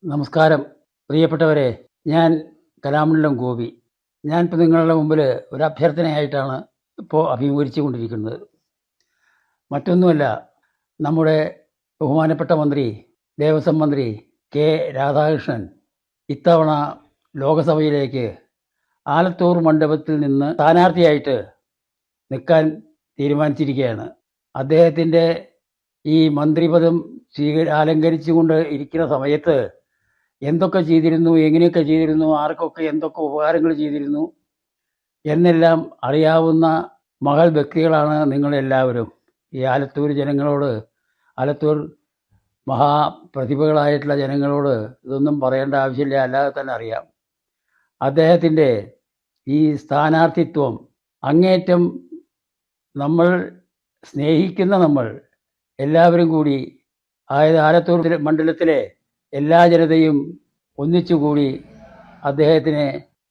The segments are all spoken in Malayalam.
നമസ്കാരം പ്രിയപ്പെട്ടവരെ. ഞാൻ കലാമണ്ഡലം ഗോപി. ഞാനിപ്പോൾ നിങ്ങളുടെ മുമ്പിൽ ഒരു അഭ്യർത്ഥനയായിട്ടാണ് ഇപ്പോൾ അഭിമുഖീകരിച്ചു കൊണ്ടിരിക്കുന്നത്. മറ്റൊന്നുമല്ല, നമ്മുടെ ബഹുമാനപ്പെട്ട മന്ത്രി, ദേവസ്വം മന്ത്രി കെ രാധാകൃഷ്ണൻ ഇത്തവണ ലോകസഭയിലേക്ക് ആലത്തൂർ മണ്ഡപത്തിൽ നിന്ന് സ്ഥാനാർത്ഥിയായിട്ട് നിൽക്കാൻ തീരുമാനിച്ചിരിക്കുകയാണ്. അദ്ദേഹത്തിൻ്റെ ഈ മന്ത്രിപദം അലങ്കരിച്ചുകൊണ്ട് ഇരിക്കുന്ന സമയത്ത് എന്തൊക്കെ ചെയ്തിരുന്നു, എങ്ങനെയൊക്കെ ചെയ്തിരുന്നു, ആർക്കൊക്കെ എന്തൊക്കെ ഉപകാരങ്ങൾ ചെയ്തിരുന്നു എന്നെല്ലാം അറിയാവുന്ന മഹൽ വ്യക്തികളാണ് നിങ്ങളെല്ലാവരും. ഈ ആലത്തൂർ ജനങ്ങളോട്, ആലത്തൂർ മഹാപ്രതിഭകളായിട്ടുള്ള ജനങ്ങളോട് ഇതൊന്നും പറയേണ്ട ആവശ്യമില്ല, അല്ലാതെ തന്നെ അറിയാം. അദ്ദേഹത്തിൻ്റെ ഈ സ്ഥാനാർത്ഥിത്വം അങ്ങേറ്റം നമ്മൾ സ്നേഹിക്കുന്ന നമ്മൾ എല്ലാവരും കൂടി, അതായത് ആലത്തൂർ മണ്ഡലത്തിലെ എല്ലാ ജനതയും ഒന്നിച്ചുകൂടി അദ്ദേഹത്തിനെ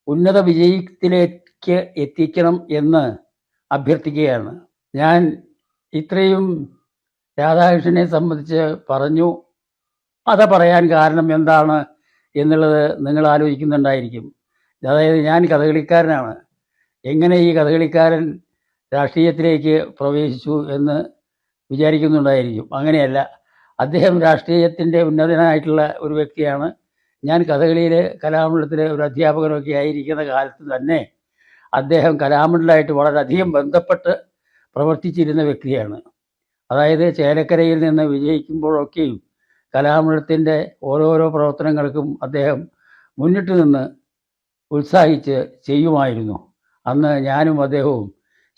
ഉന്നത വിജയത്തിലേക്ക് എത്തിക്കണം എന്ന് അഭ്യർത്ഥിക്കുകയാണ്. ഞാൻ ഇത്രയും രാധാകൃഷ്ണനെ സംബന്ധിച്ച് പറഞ്ഞു. അത് പറയാൻ കാരണം എന്താണ് എന്നുള്ളത് നിങ്ങൾ ആലോചിക്കുന്നുണ്ടായിരിക്കും. അതായത് ഞാൻ കഥകളിക്കാരനാണ്. എങ്ങനെ ഈ കഥകളിക്കാരൻ രാഷ്ട്രീയത്തിലേക്ക് പ്രവേശിച്ചു എന്ന് വിചാരിക്കുന്നുണ്ടായിരിക്കും. അങ്ങനെയല്ല, അദ്ദേഹം രാഷ്ട്രീയത്തിൻ്റെ ഉന്നതനായിട്ടുള്ള ഒരു വ്യക്തിയാണ്. ഞാൻ കഥകളിയിൽ കലാമണ്ഡലത്തിലെ ഒരു അധ്യാപകനൊക്കെ ആയിരിക്കുന്ന കാലത്ത് തന്നെ അദ്ദേഹം കലാമണ്ഡലമായിട്ട് വളരെയധികം ബന്ധപ്പെട്ട് പ്രവർത്തിച്ചിരുന്ന വ്യക്തിയാണ്. അതായത് ചേലക്കരയിൽ നിന്ന് വിജയിക്കുമ്പോഴൊക്കെയും കലാമണ്ഡലത്തിൻ്റെ ഓരോരോ പ്രവർത്തനങ്ങൾക്കും അദ്ദേഹം മുന്നിട്ട് നിന്ന് ഉത്സാഹിച്ച് ചെയ്യുമായിരുന്നു. അന്ന് ഞാനും അദ്ദേഹവും,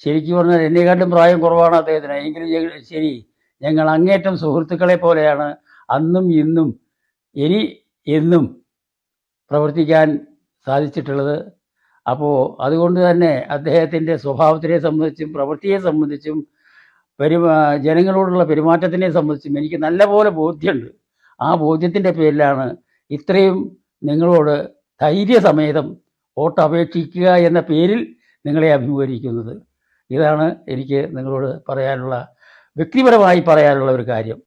ശരിക്കും പറഞ്ഞാൽ എന്നെക്കാട്ടും പ്രായം കുറവാണ് അദ്ദേഹത്തിന്, എങ്കിലും ശരി, ഞങ്ങൾ അങ്ങേറ്റം സുഹൃത്തുക്കളെ പോലെയാണ് അന്നും ഇന്നും ഇനി എന്നും പ്രവർത്തിക്കാൻ സാധിച്ചിട്ടുള്ളത്. അപ്പോൾ അതുകൊണ്ട് തന്നെ അദ്ദേഹത്തിൻ്റെ സ്വഭാവത്തിനെ സംബന്ധിച്ചും പ്രവൃത്തിയെ സംബന്ധിച്ചും ജനങ്ങളോടുള്ള പെരുമാറ്റത്തിനെ സംബന്ധിച്ചും എനിക്ക് നല്ലപോലെ ബോധ്യമുണ്ട്. ആ ബോധ്യത്തിൻ്റെ പേരിലാണ് ഇത്രയും നിങ്ങളോട് ധൈര്യസമേതം വോട്ടപേക്ഷിക്കുക എന്ന പേരിൽ നിങ്ങളെ അഭിമുഖീകരിക്കുന്നത്. ഇതാണ് എനിക്ക് നിങ്ങളോട് പറയാനുള്ള, വ്യക്തിപരമായി പറയാനുള്ള ഒരു കാര്യം.